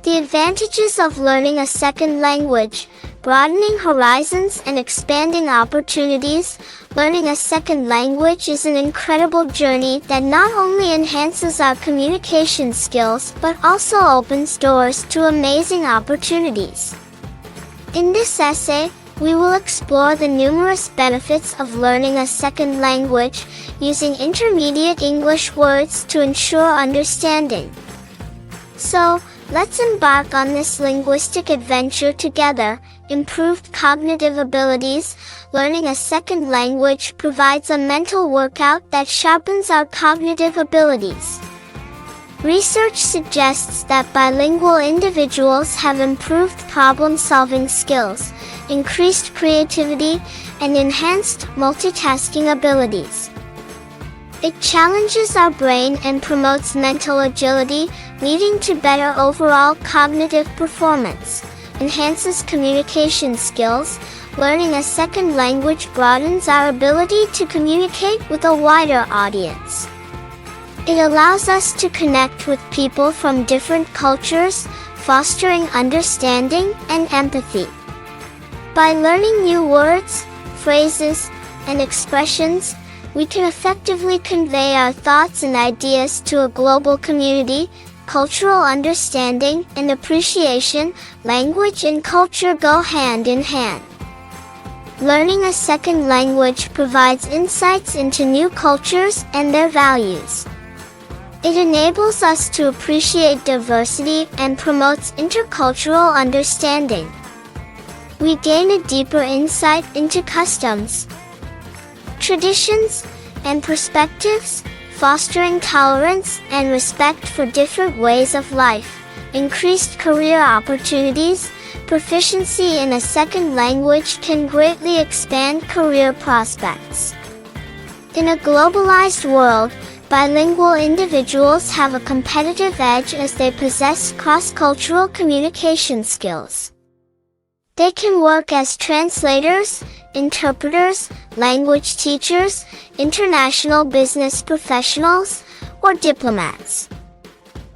The advantages of learning a second language: broadening horizons and expanding opportunities. Learning a second language is an incredible journey that not only enhances our communication skills but also opens doors to amazing opportunities. In this essay, we will explore the numerous benefits of learning a second language, using intermediate English words to ensure understanding. So, let's embark on this linguistic adventure together. Improved cognitive abilities. Learning a second language provides a mental workout that sharpens our cognitive abilities. Research suggests that bilingual individuals have improved problem-solving skills, increased creativity, and enhanced multitasking abilities. It challenges our brain and promotes mental agility, leading to better overall cognitive performance. Enhances communication skills. Learning a second language broadens our ability to communicate with a wider audience. It allows us to connect with people from different cultures, fostering understanding and empathy. By learning new words, phrases, and expressions, we can effectively convey our thoughts and ideas to a global community. Cultural understanding and appreciation. Language and culture go hand in hand. Learning a second language provides insights into new cultures and their values. It enables us to appreciate diversity and promotes intercultural understanding. We gain a deeper insight into customs, traditions, and perspectives, fostering tolerance and respect for different ways of life. Increased career opportunities. Proficiency in a second language can greatly expand career prospects. In a globalized world, bilingual individuals have a competitive edge as they possess cross-cultural communication skills. They can work as translators, interpreters, language teachers, international business professionals, or diplomats.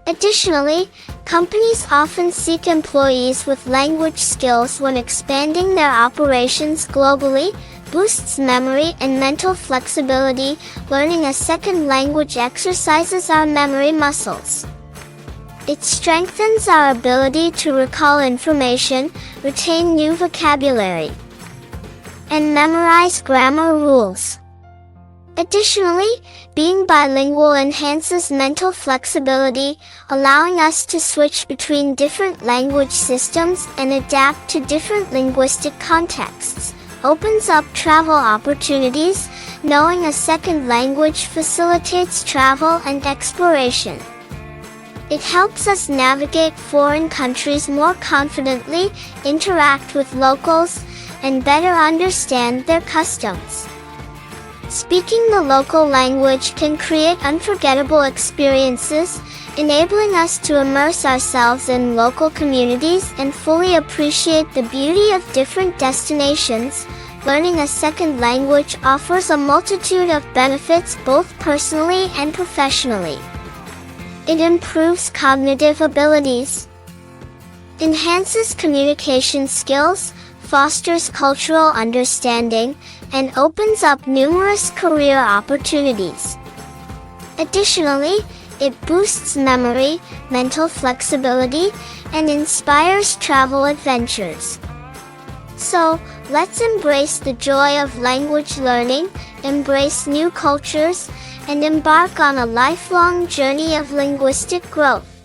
Additionally, companies often seek employees with language skills when expanding their operations globally. Boosts memory and mental flexibility. Learning a second language exercises our memory muscles. It strengthens our ability to recall information, retain new vocabulary, and memorize grammar rules. Additionally, being bilingual enhances mental flexibility, allowing us to switch between different language systems and adapt to different linguistic contexts. Opens up travel opportunities. Knowing a second language facilitates travel and exploration. It helps us navigate foreign countries more confidently, interact with locals, and better understand their customs. Speaking the local language can create unforgettable experiences, enabling us to immerse ourselves in local communities and fully appreciate the beauty of different destinations. Learning a second language offers a multitude of benefits both personally and professionally. It improves cognitive abilities, enhances communication skills, fosters cultural understanding, and opens up numerous career opportunities. Additionally, it boosts memory, mental flexibility, and inspires travel adventures. So, let's embrace the joy of language learning, embrace new cultures, and embark on a lifelong journey of linguistic growth.